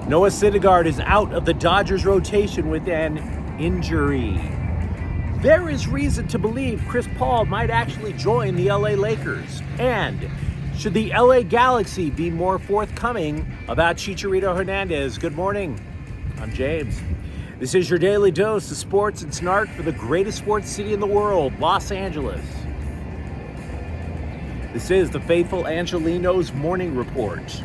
Noah Syndergaard is out of the Dodgers rotation with an injury. There is reason to believe Chris Paul might actually join the LA Lakers. And should the LA Galaxy be more forthcoming about Chicharito Hernandez? Good morning. I'm James. This is your daily dose of sports and snark for the greatest sports city in the world, Los Angeles. This is the faithful Angelenos Morning Report.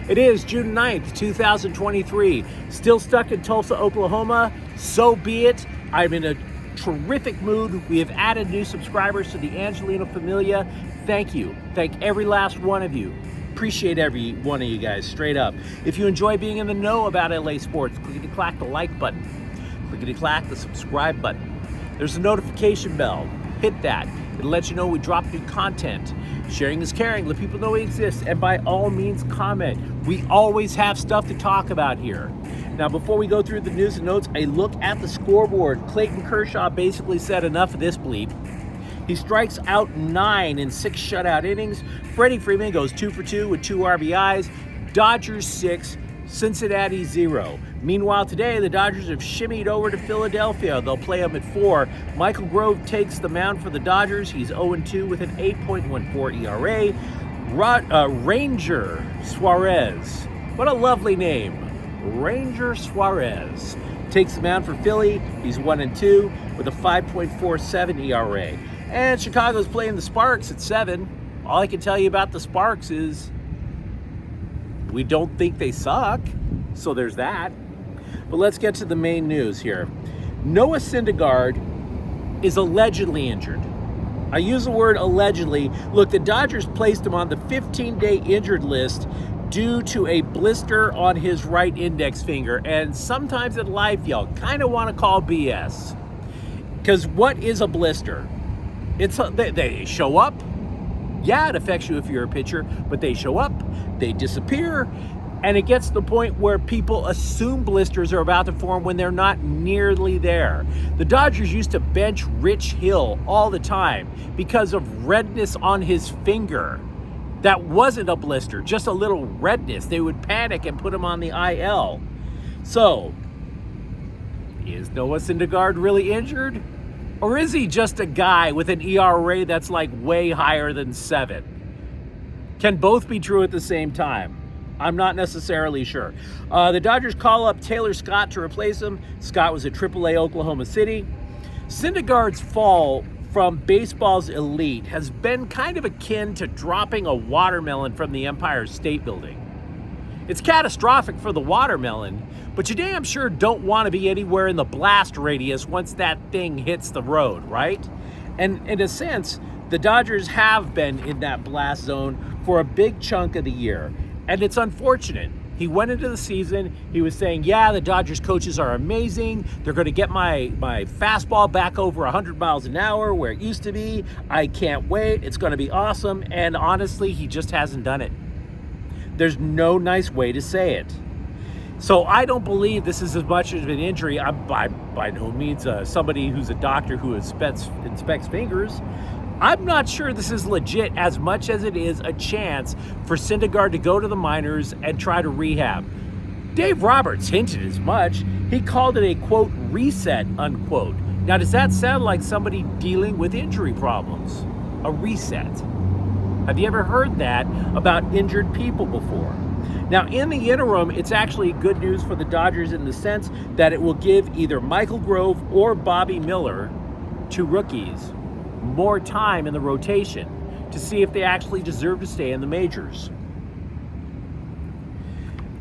It is June 9th, 2023. Still stuck in Tulsa, Oklahoma? So be it. I'm in a terrific mood. We have added new subscribers to the Angelino familia. Thank you. Thank every last one of you. Appreciate every one of you guys, straight up. If you enjoy being in the know about LA sports, clickety-clack the like button. Clickety-clack the subscribe button. There's a notification bell. Hit that. It'll let you know we drop new content. Sharing is caring. Let people know we exist. And by all means, comment. We always have stuff to talk about here. Now, before we go through the news and notes, a look at the scoreboard. Clayton Kershaw basically said enough of this bleep. He strikes out 9 in 6 shutout innings. Freddie Freeman goes 2 for 2 with 2 RBIs. Dodgers 6, Cincinnati 0. Meanwhile, today, the Dodgers have shimmied over to Philadelphia. They'll play them at 4. Michael Grove takes the mound for the Dodgers. He's 0-2 with an 8.14 ERA. Ranger Suarez. What a lovely name. Ranger Suarez takes the mound for Philly. He's 1-2 with a 5.47 ERA. And Chicago's playing the Sparks at 7. All I can tell you about the Sparks is we don't think they suck. So there's that. But let's get to the main news here. Noah Syndergaard is allegedly injured. I use the word allegedly. Look, the Dodgers placed him on the 15-day injured list due to a blister on his right index finger. And sometimes in life, y'all kind of want to call BS. Because what is a blister? They show up. Yeah, it affects you if you're a pitcher, but they show up, they disappear, and it gets to the point where people assume blisters are about to form when they're not nearly there. The Dodgers used to bench Rich Hill all the time because of redness on his finger. That wasn't a blister, just a little redness. They would panic and put him on the IL. So, is Noah Syndergaard really injured? Or is he just a guy with an ERA that's like way higher than 7? Can both be true at the same time? I'm not necessarily sure. The Dodgers call up Taylor Scott to replace him. Scott was at AAA Oklahoma City. Syndergaard's fall from baseball's elite has been kind of akin to dropping a watermelon from the Empire State Building. It's catastrophic for the watermelon, but you damn sure don't want to be anywhere in the blast radius once that thing hits the road, right? And in a sense, the Dodgers have been in that blast zone for a big chunk of the year, and it's unfortunate. He went into the season, he was saying, yeah, the Dodgers coaches are amazing. They're going to get my fastball back over 100 miles an hour where it used to be. I can't wait. It's going to be awesome. And honestly, he just hasn't done it. There's no nice way to say it. So I don't believe this is as much of an injury. I'm by no means somebody who's a doctor who inspects fingers. I'm not sure this is legit as much as it is a chance for Syndergaard to go to the minors and try to rehab. Dave Roberts hinted as much. He called it a, quote, reset, unquote. Now, does that sound like somebody dealing with injury problems? A reset. Have you ever heard that about injured people before? Now, in the interim, it's actually good news for the Dodgers in the sense that it will give either Michael Grove or Bobby Miller, 2 rookies, more time in the rotation to see if they actually deserve to stay in the majors.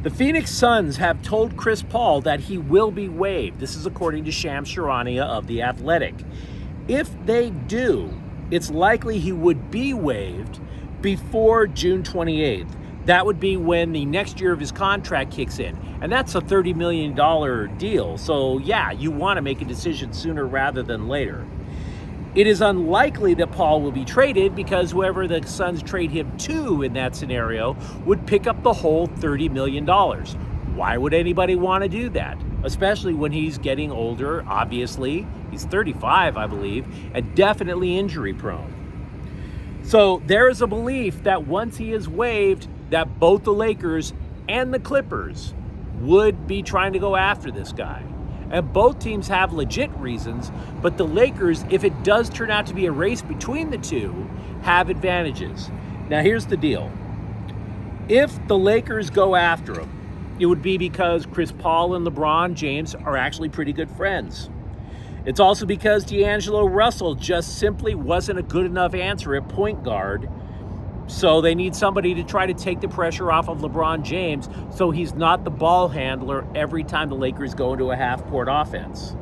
The Phoenix Suns have told Chris Paul that he will be waived. This is according to Shams Charania of The Athletic. If they do, it's likely he would be waived before June 28th. That would be when the next year of his contract kicks in. And that's a $30 million deal. So yeah, you want to make a decision sooner rather than later. It is unlikely that Paul will be traded because whoever the Suns trade him to in that scenario would pick up the whole $30 million. Why would anybody want to do that? Especially when he's getting older, obviously. He's 35, I believe, and definitely injury prone. So there is a belief that once he is waived, that both the Lakers and the Clippers would be trying to go after this guy. And both teams have legit reasons, but the Lakers, if it does turn out to be a race between the two, have advantages. Now, here's the deal. If the Lakers go after him, it would be because Chris Paul and LeBron James are actually pretty good friends. It's also because D'Angelo Russell just simply wasn't a good enough answer at point guard. So they need somebody to try to take the pressure off of LeBron James so he's not the ball handler every time the Lakers go into a half-court offense.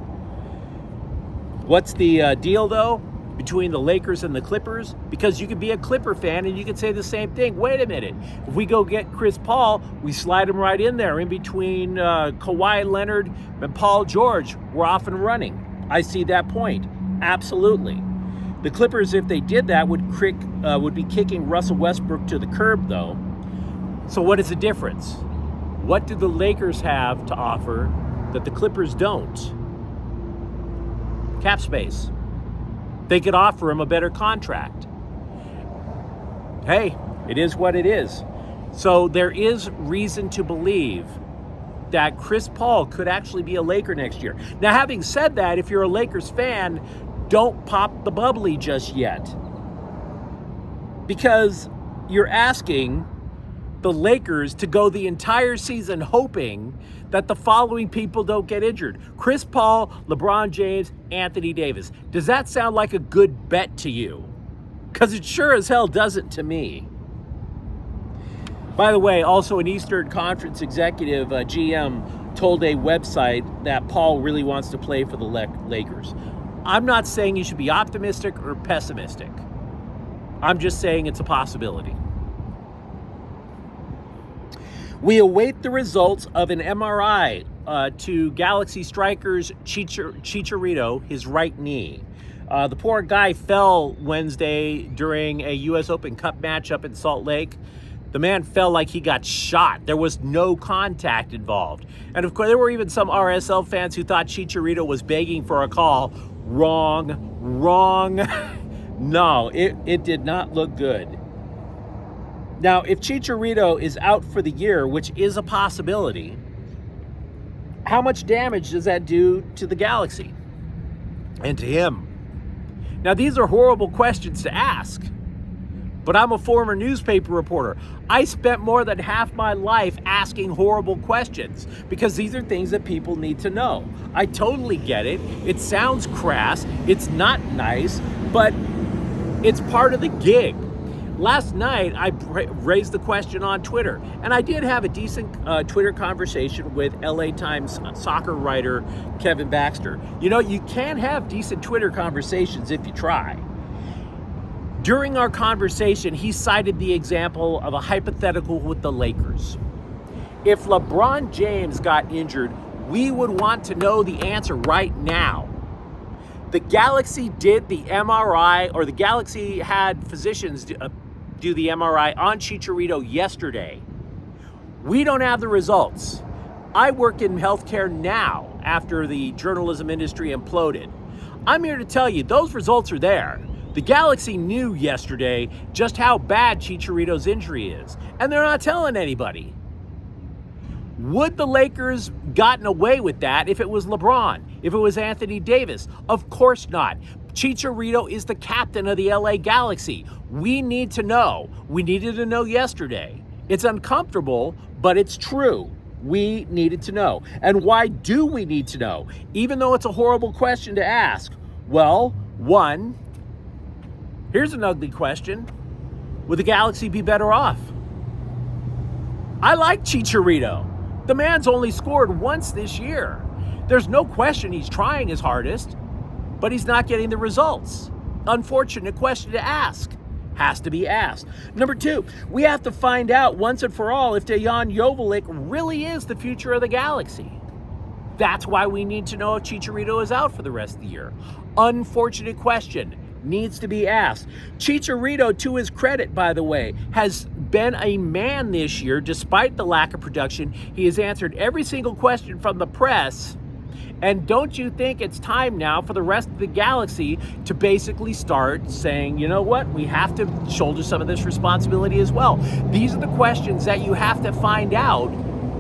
What's the deal, though, between the Lakers and the Clippers? Because you could be a Clipper fan and you could say the same thing. Wait a minute. If we go get Chris Paul, we slide him right in there in between Kawhi Leonard and Paul George. We're off and running. I see that point. Absolutely. The Clippers, if they did that, would be kicking Russell Westbrook to the curb, though. So what is the difference? What do the Lakers have to offer that the Clippers don't? Cap space. They could offer him a better contract. Hey, it is what it is. So there is reason to believe that Chris Paul could actually be a Laker next year. Now, having said that, if you're a Lakers fan, don't pop the bubbly just yet. Because you're asking the Lakers to go the entire season hoping that the following people don't get injured. Chris Paul, LeBron James, Anthony Davis. Does that sound like a good bet to you? Because it sure as hell doesn't to me. By the way, also an Eastern Conference executive, GM, told a website that Paul really wants to play for the Lakers. I'm not saying you should be optimistic or pessimistic. I'm just saying it's a possibility. We await the results of an MRI to Galaxy striker's Chicharito, his right knee. The poor guy fell Wednesday during a U.S. Open Cup matchup in Salt Lake. The man fell like he got shot. There was no contact involved. And of course, there were even some RSL fans who thought Chicharito was begging for a call. Wrong. No, it did not look good. Now, if Chicharito is out for the year, which is a possibility, how much damage does that do to the Galaxy and to him? Now, these are horrible questions to ask, but I'm a former newspaper reporter. I spent more than half my life asking horrible questions because these are things that people need to know. I totally get it. It sounds crass. It's not nice, but it's part of the gig. Last night, I raised the question on Twitter, and I did have a decent Twitter conversation with LA Times soccer writer Kevin Baxter. You know, you can have decent Twitter conversations if you try. During our conversation, he cited the example of a hypothetical with the Lakers. If LeBron James got injured, we would want to know the answer right now. The Galaxy did the MRI, or the Galaxy had physicians do the MRI on Chicharito yesterday. We don't have the results. I work in healthcare now after the journalism industry imploded. I'm here to tell you those results are there. The Galaxy knew yesterday just how bad Chicharito's injury is, and they're not telling anybody. Would the Lakers gotten away with that if it was LeBron, if it was Anthony Davis? Of course not. Chicharito is the captain of the LA Galaxy. We need to know. We needed to know yesterday. It's uncomfortable, but it's true. We needed to know. And why do we need to know? Even though it's a horrible question to ask. Well, one, here's an ugly question. Would the Galaxy be better off? I like Chicharito. The man's only scored once this year. There's no question he's trying his hardest, but he's not getting the results. Unfortunate question to ask. Has to be asked. Number two, we have to find out once and for all if Dejan Joveljic really is the future of the Galaxy. That's why we need to know if Chicharito is out for the rest of the year. Unfortunate question. Needs to be asked. Chicharito, to his credit, by the way, has been a man this year despite the lack of production. He has answered every single question from the press And don't you think it's time now for the rest of the galaxy to basically start saying, you know what, we have to shoulder some of this responsibility as well? These are the questions that you have to find out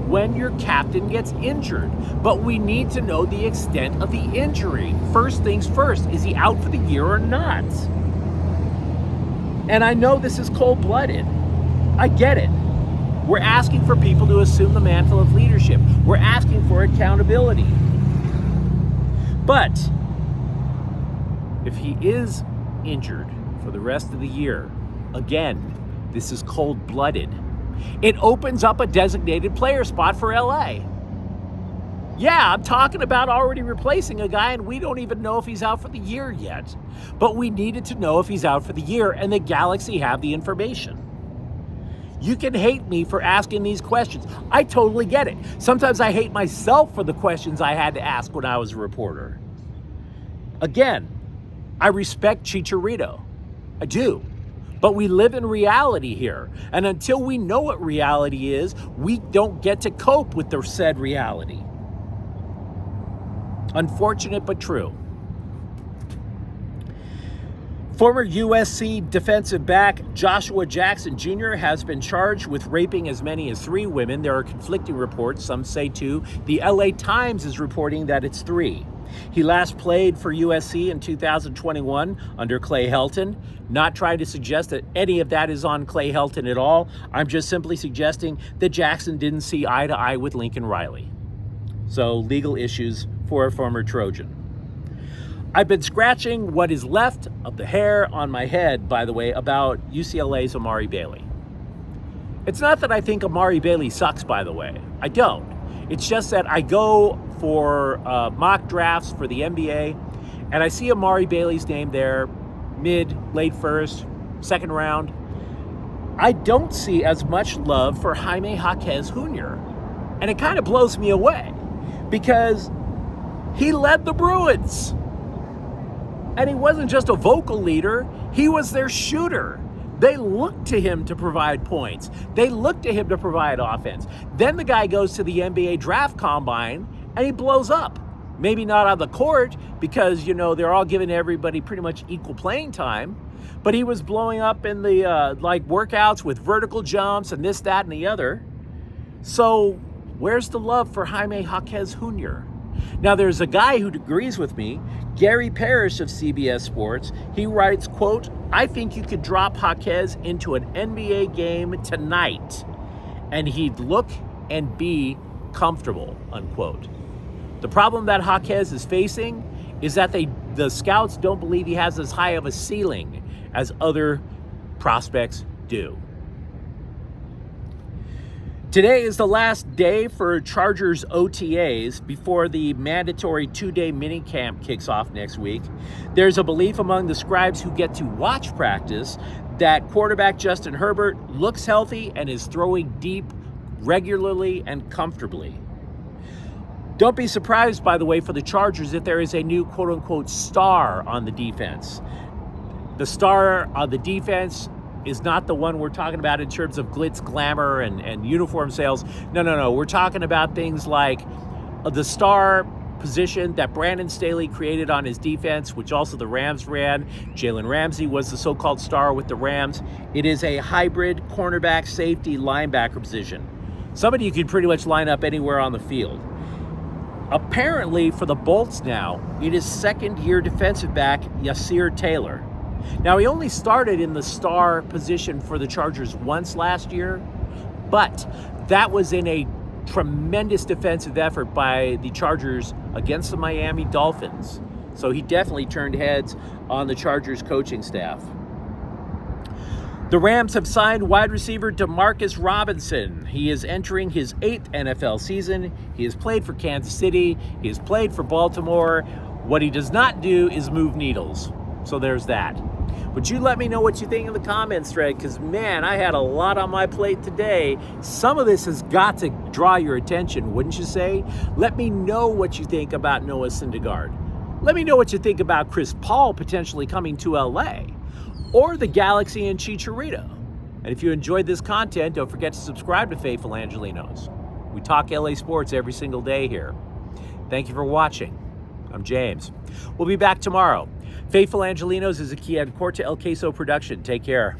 when your captain gets injured. But we need to know the extent of the injury. First things first, is he out for the year or not? And I know this is cold-blooded. I get it. We're asking for people to assume the mantle of leadership. We're asking for accountability. But if he is injured for the rest of the year, again, this is cold-blooded. It opens up a designated player spot for LA. Yeah, I'm talking about already replacing a guy, and we don't even know if he's out for the year yet. But we needed to know if he's out for the year, and the Galaxy have the information. You can hate me for asking these questions. I totally get it. Sometimes I hate myself for the questions I had to ask when I was a reporter. Again, I respect Chicharito. I do. But we live in reality here. And until we know what reality is, we don't get to cope with the said reality. Unfortunate but true. Former USC defensive back Joshua Jackson Jr. has been charged with raping as many as 3 women. There are conflicting reports. Some say 2. The LA Times is reporting that it's 3. He last played for USC in 2021 under Clay Helton. Not trying to suggest that any of that is on Clay Helton at all. I'm just simply suggesting that Jackson didn't see eye to eye with Lincoln Riley. So legal issues for a former Trojan. I've been scratching what is left of the hair on my head, by the way, about UCLA's Amari Bailey. It's not that I think Amari Bailey sucks, by the way. I don't. It's just that I go for mock drafts for the NBA, and I see Amari Bailey's name there, late first, second round. I don't see as much love for Jaime Jaquez Jr., and it kind of blows me away because he led the Bruins. And he wasn't just a vocal leader, he was their shooter. They looked to him to provide points. They looked to him to provide offense. Then the guy goes to the NBA draft combine and he blows up. Maybe not on the court because, they're all giving everybody pretty much equal playing time. But he was blowing up in the workouts with vertical jumps and this, that, and the other. So where's the love for Jaime Jaquez Jr.? Now, there's a guy who agrees with me, Gary Parrish of CBS Sports. He writes, quote, "I think you could drop Jaquez into an NBA game tonight, and he'd look and be comfortable," unquote. The problem that Jaquez is facing is that the scouts don't believe he has as high of a ceiling as other prospects do. Today is the last day for Chargers OTAs before the mandatory 2-day minicamp kicks off next week. There's a belief among the scribes who get to watch practice that quarterback Justin Herbert looks healthy and is throwing deep regularly and comfortably. Don't be surprised, by the way, for the Chargers if there is a new quote-unquote star on the defense. The star on the defense is not the one we're talking about in terms of glitz, glamour, and uniform sales. No. We're talking about things like the star position that Brandon Staley created on his defense, which also the Rams ran. Jalen Ramsey was the so-called star with the Rams. It is a hybrid cornerback, safety, linebacker position. Somebody you can pretty much line up anywhere on the field. Apparently, for the Bolts now, it is second-year defensive back Yasir Taylor. Now, he only started in the star position for the Chargers once last year, but that was in a tremendous defensive effort by the Chargers against the Miami Dolphins. So he definitely turned heads on the Chargers coaching staff. The Rams have signed wide receiver Demarcus Robinson. He is entering his 8th NFL season. He has played for Kansas City. He has played for Baltimore. What he does not do is move needles. So there's that. But you let me know what you think in the comments thread, because, man, I had a lot on my plate today. Some of this has got to draw your attention, wouldn't you say? Let me know what you think about Noah Syndergaard. Let me know what you think about Chris Paul potentially coming to LA, or the Galaxy and Chicharito. And if you enjoyed this content, don't forget to subscribe to Faithful Angelenos. We talk LA sports every single day here. Thank you for watching. I'm James. We'll be back tomorrow. Faithful Angelenos is a Kia and Corte El Queso production. Take care.